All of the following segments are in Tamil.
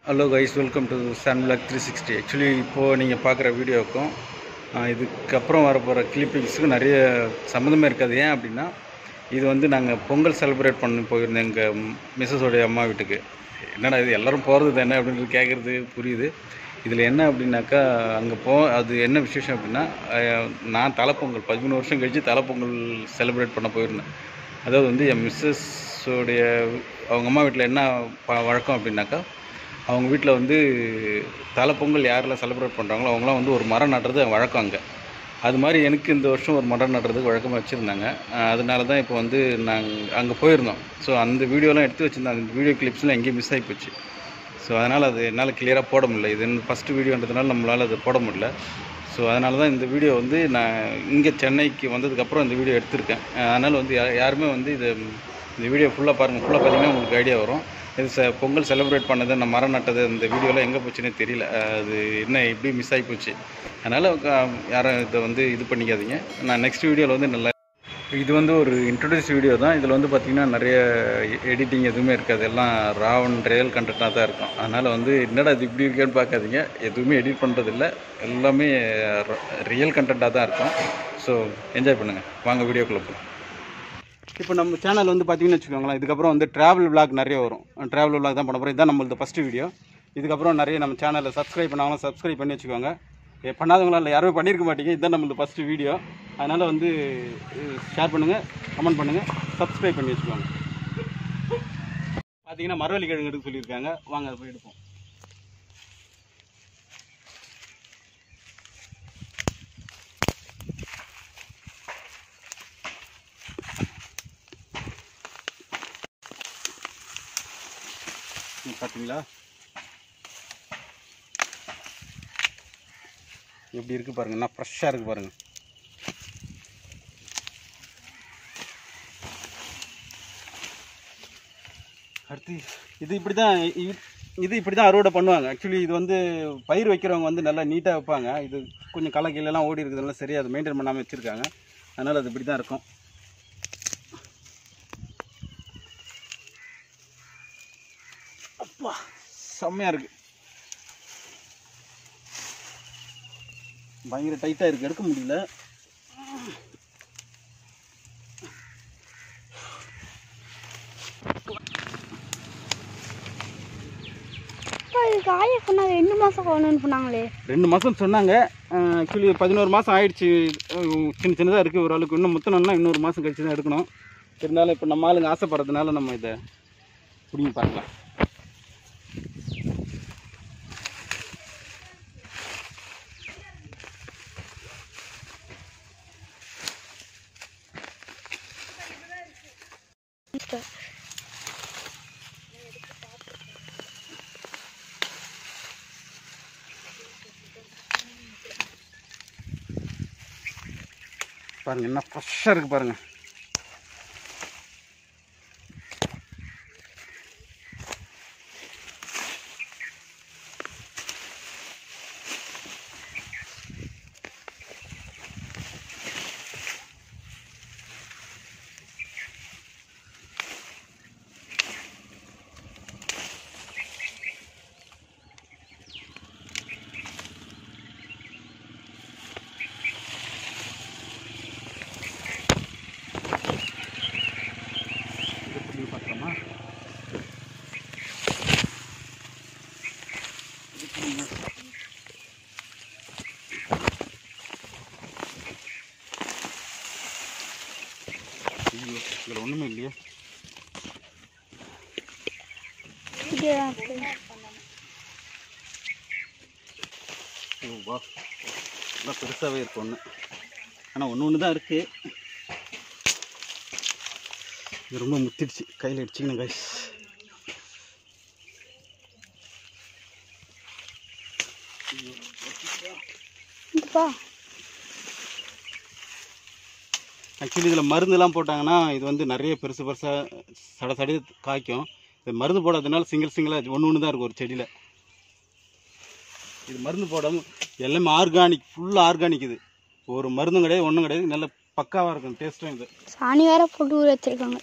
Hello guys, welcome to Sun Block 360. Actually இப்போது நீங்கள் பார்க்குற வீடியோவுக்கும் இதுக்கப்புறம் வரப்போகிற கிளிப்பிங்ஸுக்கும் நிறைய சம்மந்தமே இருக்காது. ஏன் அப்படின்னா, இது வந்து நாங்கள் பொங்கல் செலிப்ரேட் பண்ணி போயிருந்தோம் எங்கள் மிஸ்ஸஸோடைய அம்மா வீட்டுக்கு. என்னடா இது எல்லோரும் போகிறது தானே அப்படின்றது கேட்குறது புரியுது. இதில் என்ன அப்படின்னாக்கா, அங்கே அது என்ன விசேஷம் அப்படின்னா, நான் தலைப்பொங்கல் 13 வருஷம் கழித்து தலைப்பொங்கல் செலிப்ரேட் பண்ண போயிருந்தேன். அதாவது வந்து என் மிஸ்ஸஸோடைய அவங்க அம்மா வீட்டில் என்ன வழக்கம் அப்படின்னாக்கா, அவங்க வீட்டில் வந்து தலைப்பொங்கல் யாரெல்லாம் செலிப்ரேட் பண்ணுறாங்களோ அவங்களாம் வந்து ஒரு மரம் நடுறது வழக்கம் அங்கே. அது மாதிரி எனக்கு இந்த வருஷம் ஒரு மரம் நடுறதுக்கு வழக்கமாக வச்சுருந்தாங்க. அதனால தான் இப்போ வந்து நாங்கள் அங்கே போயிருந்தோம். ஸோ அந்த வீடியோலாம் எடுத்து வச்சுருந்தேன். அந்த வீடியோ கிளிப்ஸ்லாம் எங்கேயும் மிஸ் ஆகி போச்சு. ஸோ அதனால் அது என்னால் கிளியராக போட முடியல. இது ஃபஸ்ட்டு வீடியோன்றதுனால நம்மளால் அதை போட முடியல. ஸோ அதனால தான் இந்த வீடியோ வந்து நான் இங்கே சென்னைக்கு வந்ததுக்கப்புறம் இந்த வீடியோ எடுத்திருக்கேன். அதனால் வந்து யாருமே வந்து இந்த வீடியோ ஃபுல்லாக பாருங்கள். ஃபுல்லாக பார்த்தீங்கன்னா உங்களுக்கு ஐடியா வரும். இது பொங்கல் செலிப்ரேட் பண்ணது, நான் மரம் நட்டது, இந்த வீடியோலாம் எங்கே போச்சுன்னே தெரியல. அது என்ன இப்படி மிஸ் ஆகி போச்சு. அதனால் யாரும் இதை வந்து இது பண்ணிக்காதீங்க. நான் நெக்ஸ்ட் வீடியோவில் வந்து நல்லா இது வந்து ஒரு இன்ட்ரடியூஸ் வீடியோ தான். இதில் வந்து பார்த்திங்கன்னா நிறைய எடிட்டிங் எதுவுமே இருக்காது. எல்லாம் ராவன் ரியல் கண்டென்ட்டாக தான் இருக்கும். அதனால் வந்து என்னடா இது இப்படி இருக்கேன்னு பார்க்காதீங்க. எதுவுமே எடிட் பண்ணுறதில்ல, எல்லாமே ரியல் கண்டென்ட்டாக தான் இருக்கும். ஸோ என்ஜாய் பண்ணுங்கள். வாங்க வீடியோக்குள்ளே போய். இப்போ நம்ம சேனல் வந்து பார்த்திங்கன்னு வச்சுக்கோங்களேன், இதுக்கப்புறம் வந்து ட்ராவல் விளாக் நிறைய வரும். ட்ராவல் விளாக் தான் பண்ண போகிறோம். இதுதான் நம்மளது ஃபஸ்ட்டு வீடியோ. இதுக்கப்புறம் நிறைய நம்ம சேனலில் சப்ஸ்கிரைப் பண்ணாலும் சப்ஸ்கிரைப் பண்ணி வச்சுக்கோங்க. பண்ணாதவங்களாம் இல்லை, யாருமே பண்ணியிருக்க மாட்டீங்க. இதுதான் நம்மளது ஃபஸ்ட்டு வீடியோ. அதனால் வந்து ஷேர் பண்ணுங்கள், கமெண்ட் பண்ணுங்கள், சப்ஸ்கிரைப் பண்ணி வச்சுக்கோங்க. பார்த்தீங்கன்னா மரவள்ளி கிழங்கு எடுக்க சொல்லியிருக்காங்க. வாங்க அதை போய் எடுப்போம். பார்த்தீங்களா எப்படி இருக்குது பாருங்கள். என்ன ஃப்ரெஷ்ஷாக இருக்குது பாருங்கள். அடுத்து இது இப்படி தான் அறுவடை பண்ணுவாங்க. ஆக்சுவலி இது வந்து பயிர் வைக்கிறவங்க வந்து நல்லா நீட்டாக வைப்பாங்க. இது கொஞ்சம் களை கீழெல்லாம் ஓடி இருக்கிறதுனால சரியாக அதை மெயின்டைன் பண்ணாமல் வச்சுருக்காங்க. அதனால் அது இப்படி தான் இருக்கும். அப்பா செம்மையாக இருக்குது. பயங்கர டைட்டாக இருக்குது, எடுக்க முடியல. காய சொன்னாங்க 2 மாதம் ஆகணும்னு சொன்னாங்களே. 2 மாதம் சொன்னாங்க. ஆக்சுவலி 11 மாதம் ஆயிடுச்சு. சின்ன சின்னதாக இருக்குது ஓரளவுக்கு. இன்னும் முத்தணும்னா இன்னொரு மாதம் கழிச்சு தான் எடுக்கணும். இருந்தாலும் இப்போ நம்ம ஆளுங்க ஆசைப்படுறதுனால நம்ம இதை பிடிங்கி பார்க்கலாம். பாருங்கள் என்ன ஃப்ரெஷ்ஷாக இருக்குது பாருங்கள். இதில் ஒன்றுமே இல்லையே. வா, நல்லா பெருசாகவே இருக்கு ஒன்று. ஆனால் ஒன்று தான் இருக்குது. இது ரொம்ப முத்திடுச்சு, கையில் அடிச்சிக்கணும் கைஸ். ஆக்சுவலி இதில் மருந்துலாம் போட்டாங்கன்னா இது வந்து நிறைய பெருசாக சடி காய்க்கும். இது மருந்து போடாததுனால சிங்கிளாக ஒன்று தான் இருக்கும் ஒரு செடியில். இது மருந்து போடாமல் எல்லாமே ஆர்கானிக், ஃபுல்லாக ஆர்கானிக். இது ஒரு மருந்தும் கிடையாது, ஒன்றும் கிடையாது. நல்ல பக்காவாக இருக்கும் டேஸ்ட்டும். இது சாணி வேற போட்டு ஊற வச்சுருக்காங்க.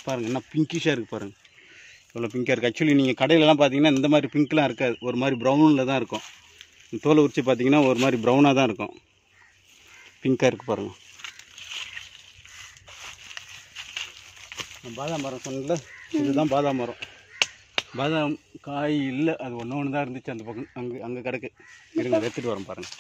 பாருங்கள் என்ன பிங்கிஷாக இருக்குது பாருங்கள், இவ்வளோ பிங்காக இருக்குது. ஆக்சுவலி நீங்கள் கடையிலலாம் பார்த்தீங்கன்னா இந்த மாதிரி பிங்க்லாம் இருக்காது, ஒரு மாதிரி ப்ரௌனில் தான் இருக்கும். தோலை உரிச்சு பார்த்தீங்கன்னா ஒரு மாதிரி ப்ரௌனாக தான் இருக்கும், பிங்காக இருக்குது பாருங்கள். பாதாம் மரம் சொன்னல, இதுதான் பாதாம் மரம். பாதாம் காய் இல்லை, அது ஒன்று தான் இருந்துச்சு அந்த பக்கம், அங்கே கிடக்கு. இருங்க எடுத்துகிட்டு வரோம் பாருங்கள்.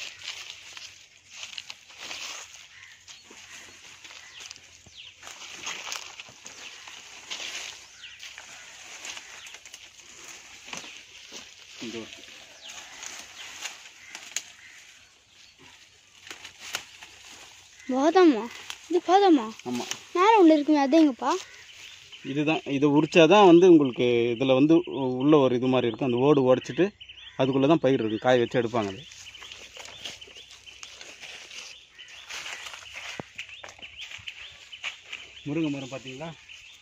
பாதாமா? இது பாதாமா? ஆமாம், மேலே உள்ள இருக்குமே அது எங்கப்பா? இதுதான். இதை உரிச்சாதான் வந்து உங்களுக்கு இதில் வந்து உள்ள ஒரு இது மாதிரி இருக்கும், அந்த ஓடு உடச்சிட்டு அதுக்குள்ளே தான் பயிர் இருக்கும், காய வச்சு எடுப்பாங்க. அது முருங்கை மரம் பார்த்தீங்களா,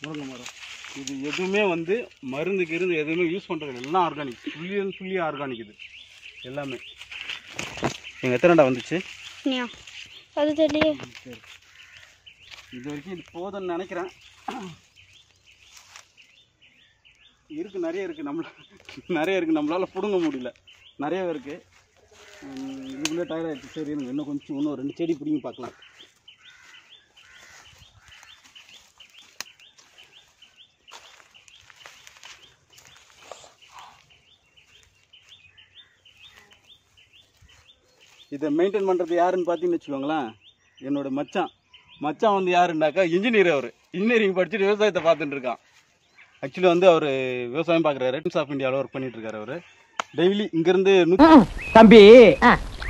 முருங்கை மரம் இது எதுவுமே வந்து மருந்துக்கு இருந்து எதுவுமே யூஸ் பண்ணுறது எல்லாம் ஆர்கானிக், ஃபுல்லி ஆர்கானிக். இது எல்லாமே எங்கள் எத்தனைடா வந்துச்சு அது தெரியல. சரி, இது வரைக்கும் இது போதும்னு நினைக்கிறேன். இருக்குது, நிறைய இருக்குது, நம்மளால் பிடுங்க முடியல, நிறைய இருக்குது. இதுக்குள்ளே டயர் ஆகிடுச்சு. சரி இருங்க, இன்னும் கொஞ்சம் இன்னும் 2 செடி பிடிங்கி பார்க்கலாம். இதை மெயின்டைன் பண்ணுறது யாருன்னு பார்த்தீங்கன்னு வச்சுக்கோங்களேன், என்னோட மச்சான் வந்து யாருன்னாக்கா இன்ஜினியர். அவர் இன்ஜினியரிங் படிச்சுட்டு விவசாயத்தை பார்த்துட்டு இருக்கான். ஆக்சுவலி வந்து அவர் விவசாயம் பார்க்குறாரு, டைம்ஸ் ஆஃப் இந்தியாவில் ஒர்க் பண்ணிட்டு இருக்காரு. அவர் டெய்லி இங்கேருந்து தம்பி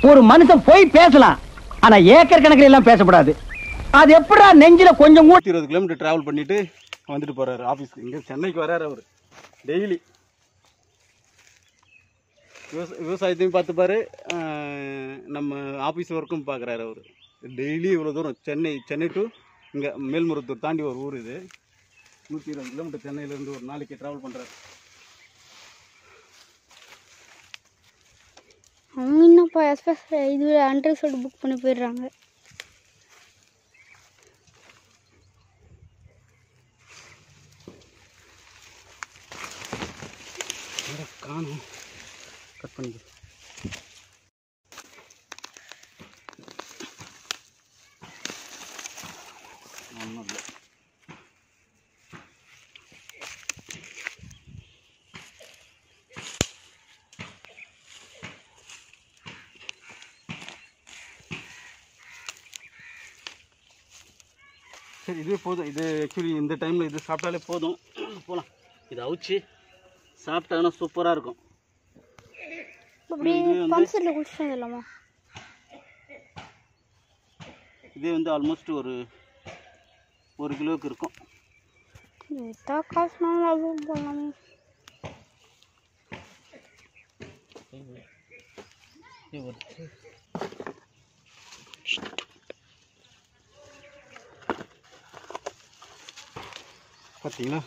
ஒரு மனுஷன் போய் பேசலாம், ஆனால் ஏக்கர் கணக்கில் எல்லாம் பேசக்கூடாது. அது எப்படா நெஞ்சில கொஞ்சம் 20 கிலோமீட்டர் ட்ராவல் பண்ணிட்டு வந்துட்டு போகிறாரு ஆஃபீஸ்க்கு. இங்கே சென்னைக்கு வர்றாரு அவர். டெய்லி விவசாயத்தையும் பார்த்துப்பாரு, நம்ம ஆஃபீஸ் ஒர்க்கும் பார்க்குறாரு அவர். டெய்லி இவ்வளோ தூரம் சென்னை டு இங்கே மேல்மருத்தூர் தாண்டி ஒரு ஊர் இது. 120 கிலோமீட்டர் சென்னையிலேருந்து ஒரு நாளைக்கு ட்ராவல் பண்ணுறாரு. அவங்க என்னப்பா எக்ஸ்பிரஸ் இது அன்ரிசர்வ்டு புக் பண்ணி போயிடுறாங்க. காணும் கட் பண்ணி ஒன்றும் இல்லை. சரி, இதுவே போதும். இது ஆக்சுவலி இந்த டைமில் இது சாப்பிட்டாலே போதும். போகலாம். இதை அவிச்சு சாப்பிட்டாங்கன்னா சூப்பராக இருக்கும். பம்ப்செட்டில் குடிச்சிட்டு வந்துடலாமா? இதே வந்து ஆல்மோஸ்ட் ஒரு 1 கிலோவுக்கு இருக்கும். காசுனாலும் போகலாமே. பார்த்தீங்களா,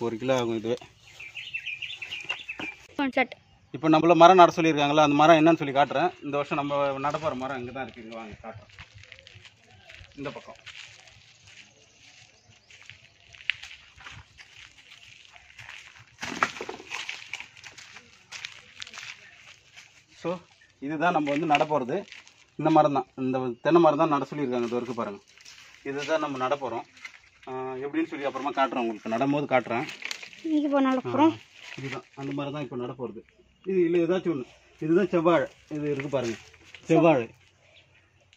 1 கிலோ ஆகும் இதுவே. இப்போ நம்மள மரம் நட சொல்லியிருக்காங்களா, அந்த மரம் என்னன்னு சொல்லி காட்டுறேன். இந்த வருஷம் நம்ம நடப்போகிற மரம் இங்கே தான் இருக்குது. இங்கே வாங்க காட்டுறேன். இந்த பக்கம் ஸோ இதுதான் நம்ம வந்து நட போகிறது. இந்த மரம் தான், இந்த தென்னை மரம் தான் நட சொல்லியிருக்காங்க. இது வரைக்கும் பாருங்கள், இதுதான் நம்ம நட போகிறோம். எப்படின்னு சொல்லி அப்புறமா காட்டுறேன் உங்களுக்கு, நடும்போது காட்டுறேன். இதுதான் அந்த மாதிரி தான் இப்போ நட போகிறது. இது இல்லை ஏதாச்சும் ஒன்று. இதுதான் செவ்வாழை. இது இருக்குது பாருங்கள், செவ்வாழை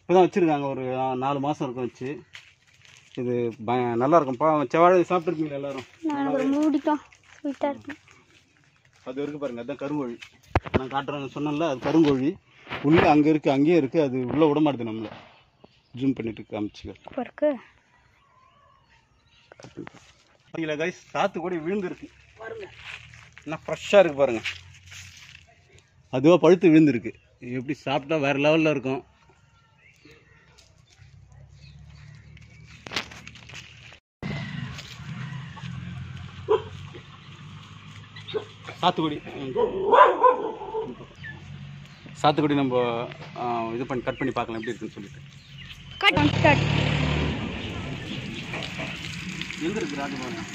இப்போ தான் வச்சுருக்காங்க. ஒரு 4 மாதம் இருக்கும் வச்சு. இது நல்லாயிருக்கும். செவ்வாழை சாப்பிட்ருக்கீங்களா எல்லோரும்? அது இருக்குது பாருங்கள், அதுதான் கருங்கோழி. நான் காட்டுறேன் சொன்னேன்ல, அது கருங்கோழி. உள்ளே அங்கே இருக்குது, அங்கேயே இருக்குது. அது உள்ளே விட மாட்டுது நம்மளை. ஜூம் பண்ணிட்டு காமிச்சிக்க. இல்லை கைஸ், சாத்து கூட விழுந்துருக்கு பாருங்க, என்ன ஃப்ரெஷ்ஷாக இருக்குது பாருங்கள். அதுவாக பழுத்து விழுந்துருக்கு. எப்படி சாப்பிட்டா வேறு லெவலில் இருக்கும். சாத்துக்குடி நம்ம இது பண்ணி கட் பண்ணி பார்க்கலாம் எப்படி இருக்குன்னு சொல்லிட்டு. எங்கே இருக்குது ராஜபாளையம்?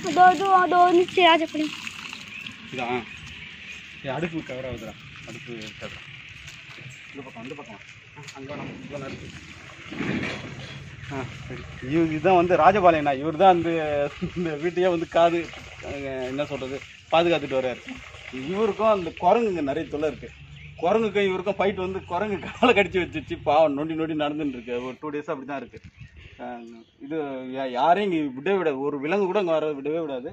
அதோ வந்துச்சு ராஜபாளையம். இதா அடுப்பு கவர் ஆகுதுடா, அடுப்பு இருக்காது. இந்த பக்கம் அங்கே நம்ம இருக்குது. சரி, இதுதான் வந்து ராஜபாளையண்ணா. இவர் தான் இந்த வீட்டையே வந்து என்ன சொல்கிறது பாதுகாத்துட்டு வர்றாரு. இவருக்கும் அந்த குரங்குங்க நிறைய தொல்லை இருக்குது. குரங்குக்கும் இவருக்கும் ஃபைட் வந்து குரங்கு காலை கடிச்சு வச்சிச்சு. பாவம் நொண்டி நடந்துன்னு இருக்கு. ஒரு 2 days அப்படி தான் இருக்குது. இது யாரையும் இங்கே விடவே விடாது. ஒரு விலங்கு கூட இங்கே வர விடவே விடாது.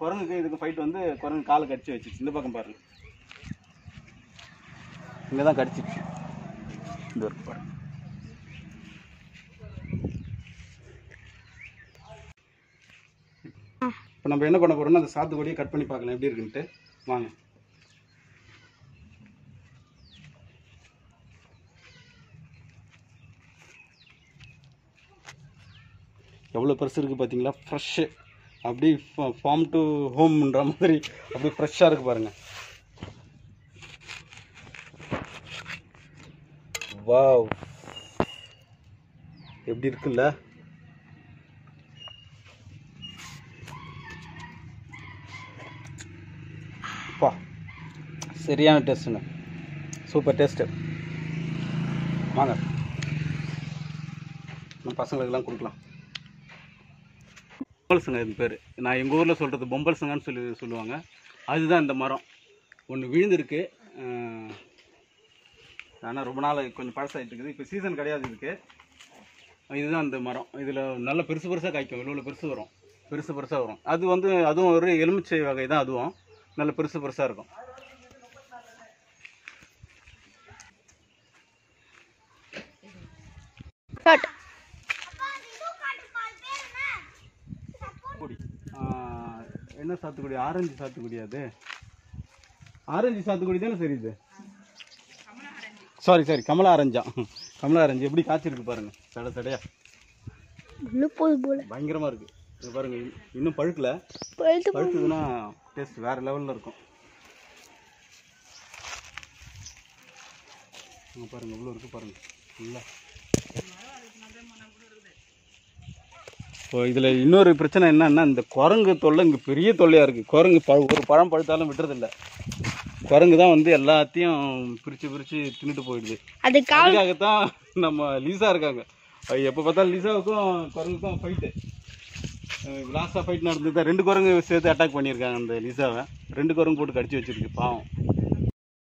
குரங்குக்கு இதுக்கு ஃபைட் வந்து குரங்கு காலை கடிச்சு வச்சிச்சு. இந்த பக்கம் பாருங்கள், இங்கே தான் கடிச்சிச்சு. இந்த ஒரு பாருங்க. இப்போ நம்ம என்ன பண்ண போகிறோம்னா அந்த சாத்துக்குடியை கட் பண்ணி பார்க்கலாம் எப்படி இருக்குன்ட்டு. வாங்க. எவ்வளோ பெருசு இருக்குது பார்த்தீங்களா? ஃப்ரெஷ்ஷு, அப்படி ஃபார்ம் டு ஹோம்ன்ற மாதிரி அப்படி ஃப்ரெஷ்ஷாக இருக்குது பாருங்கள். வாவ், எப்படி இருக்குல்ல? அப்பா சரியான டேஸ்ட்டுங்க, சூப்பர் டேஸ்ட்டு. வாங்க நம்ம பசங்களுக்கெல்லாம் கொடுக்கலாம். பொம்பல்ஸுங்க இது பேர். நான் எங்கள் ஊரில் சொல்கிறது பொம்பல்ஸுங்கன்னு சொல்லுவாங்க. அதுதான் இந்த மரம். ஒன்று விழுந்துருக்கு, ஆனால் ரொம்ப நாள் கொஞ்சம் பழசாகிட்டு இருக்குது. இப்போ சீசன் கிடையாது இதுக்கு. இதுதான் அந்த மரம். இதில் நல்ல பெருசாக காய்க்கும். இவ்வளோ பெருசாக வரும். அது வந்து அதுவும் ஒரு எலுமிச்சை வகை தான். அதுவும் நல்ல பெருசாக இருக்கும். என்ன சாத்துக்குடி? ஆரஞ்சு சாத்துக்குடி. அது ஆரஞ்சு சாத்துக்குடி தானே? சரி, இது சாரி கமலா ஆரஞ்சா. கமலா ஆரஞ்சு எப்படி காய்ச்சிருக்கு பாருங்க, தடையா பயங்கரமா இருக்கு. இது பாருங்க, இன்னும் பழுக்கல. பழுக்குதுன்னா டேஸ்ட் வேற லெவல்ல இருக்கும். பாருங்க இவ்வளோ இருக்கு பாருங்க. இல்லை இப்போ இதில் இன்னொரு பிரச்சனை என்னன்னா, இந்த குரங்கு தொல்லை இங்கே பெரிய தொல்லையாக இருக்குது. குரங்கு ஒரு பழம் பழுத்தாலும் விட்டுறதில்ல. குரங்கு தான் வந்து எல்லாத்தையும் பிரித்து தின்னுட்டு போயிடுது. அதுக்காகத்தான் நம்ம லீசா இருக்காங்க. எப்போ பார்த்தாலும் லீசாவுக்கும் குரங்குக்கும் ஃபைட்டு. லாஸ்ட்டாக ஃபைட் நடந்தது தான். 2 குரங்கு சேர்த்து அட்டாக் பண்ணியிருக்காங்க அந்த லீசாவை. 2 குரங்கு போட்டு கடிச்சு வச்சிருக்கு பாவம்.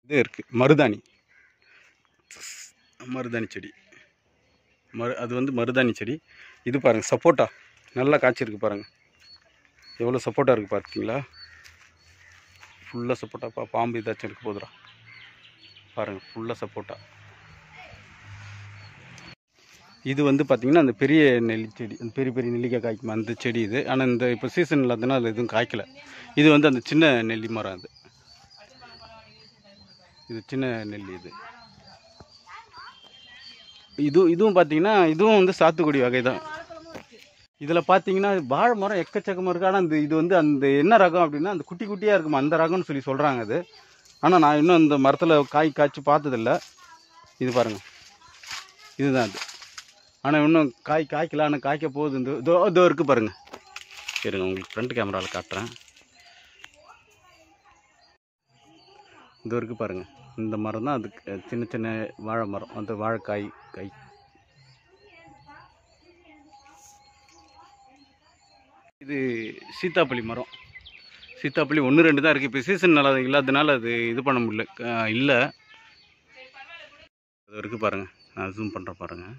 இது இருக்குது மருதாணி செடி. அது வந்து மருதாணி செடி. இது பாருங்கள் சப்போட்டா நல்லா காய்ச்சிருக்கு பாருங்கள். எவ்வளோ சப்போட்டா இருக்குது பார்த்தீங்களா? ஃபுல்லாக சப்போட்டா. பாம்பு ஏதாச்சும் இருக்க போதுரா பாருங்கள், ஃபுல்லாக சப்போட்டா. இது வந்து பார்த்திங்கன்னா அந்த பெரிய நெல்லி செடி, அந்த பெரிய நெல்லிக்காய் காய்க்குமா அந்த செடி இது. ஆனால் இந்த இப்போ சீசன் இல்லாததுன்னா அது எதுவும் காய்க்கலை. இது வந்து அந்த சின்ன நெல்லி மரம். இது சின்ன நெல்லி. இதுவும் பார்த்தீங்கன்னா இதுவும் வந்து சாத்துக்குடி வகை தான். இதில் பார்த்தீங்கன்னா வாழை மரம் எக்கச்சக்கமாக இருக்குது. ஆனால் இது வந்து அந்த என்ன ரகம் அப்படின்னா அந்த குட்டியாக இருக்குமா அந்த ரகம்னு சொல்கிறாங்க அது. ஆனால் நான் இன்னும் இந்த மரத்தில் காய்ச்சி பார்த்ததில்ல. இது பாருங்கள், இதுதான் அது. ஆனால் இன்னும் காய்க்கல. ஆனால் காய்க்க போகுது. இதோ இருக்குது பாருங்கள். சரிங்க, உங்களுக்கு ஃப்ரண்ட் கேமராவில் காட்டுறேன். இதோ இருக்குது பாருங்கள். இந்த மரம் தான் அது சின்ன வாழை மரம். அந்த வாழைக்காய் இது சீத்தாப்பள்ளி மரம். சீத்தாப்பள்ளி 1-2 தான் இருக்குது. இப்போ சீசன் நல்லா இல்லாததுனால அது இது பண்ண முடியல. இல்லை அது இருக்குது பாருங்கள். நான் ஜூம் பண்ணுறேன் பாருங்கள்.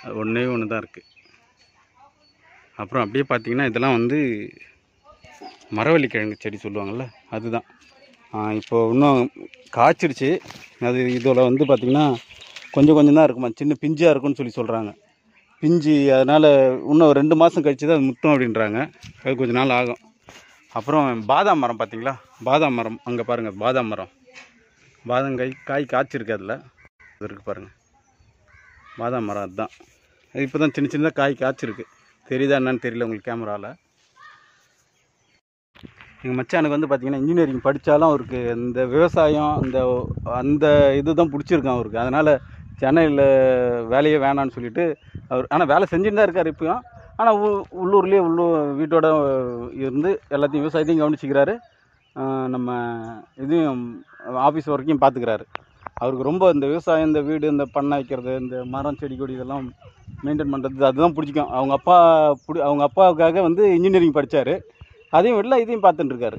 அது ஒன்று தான் இருக்குது. அப்புறம் அப்படியே பார்த்தீங்கன்னா இதெல்லாம் வந்து மரவள்ளிக்கிழங்கு செடி சொல்லுவாங்கள்ல, அதுதான். இப்போ இன்னும் காய்ச்சிருச்சு. அது இதில் வந்து பார்த்திங்கன்னா கொஞ்சம் தான் இருக்குமா, சின்ன பிஞ்சாக இருக்குன்னு சொல்கிறாங்க. பிஞ்சு அதனால் இன்னும் 2 மாதம் கழிச்சு தான் அது முட்டும் அப்படின்றாங்க. அது கொஞ்சம் நாள் ஆகும். அப்புறம் பாதாம் மரம் பார்த்திங்களா? பாதாம் மரம் அங்கே பாருங்கள். பாதாம் மரம், காய் காய்ச்சிருக்கு. அதில் அது இருக்குது பாருங்கள். பாதாம் மரம் அதுதான். அது இப்போ தான் சின்னதாக காய் காய்ச்சிருக்கு. தெரியுதா என்னன்னு தெரியல உங்களுக்கு கேமராவில். எங்கள் மச்சானுக்கு வந்து பார்த்திங்கன்னா இன்ஜினியரிங் படித்தாலும் அவருக்கு இந்த விவசாயம் அந்த இது தான் பிடிச்சிருக்கான் அவருக்கு. அதனால் சென்னையில் வேலையே வேணான்னு சொல்லிவிட்டு அவர், ஆனால் வேலை செஞ்சுட்டு தான் இருக்கார் இப்போயும். ஆனால் உள்ளூர்லேயே வீட்டோட இருந்து எல்லாத்தையும் விவசாயத்தையும் கவனிச்சிக்கிறாரு. நம்ம இதையும் ஆஃபீஸ் ஒர்க்கையும் பார்த்துக்கிறாரு. அவருக்கு ரொம்ப இந்த விவசாயம், இந்த வீடு, இந்த பண்ணை வைக்கிறது, இந்த மரம் செடி கொடி இதெல்லாம் மெயின்டைன் பண்ணுறது அதுதான் பிடிச்சிக்கும். அவங்க அப்பாவுக்காக வந்து இன்ஜினியரிங் படித்தார். அதையும் விடல, இதையும் பார்த்துட்டு இருக்காரு.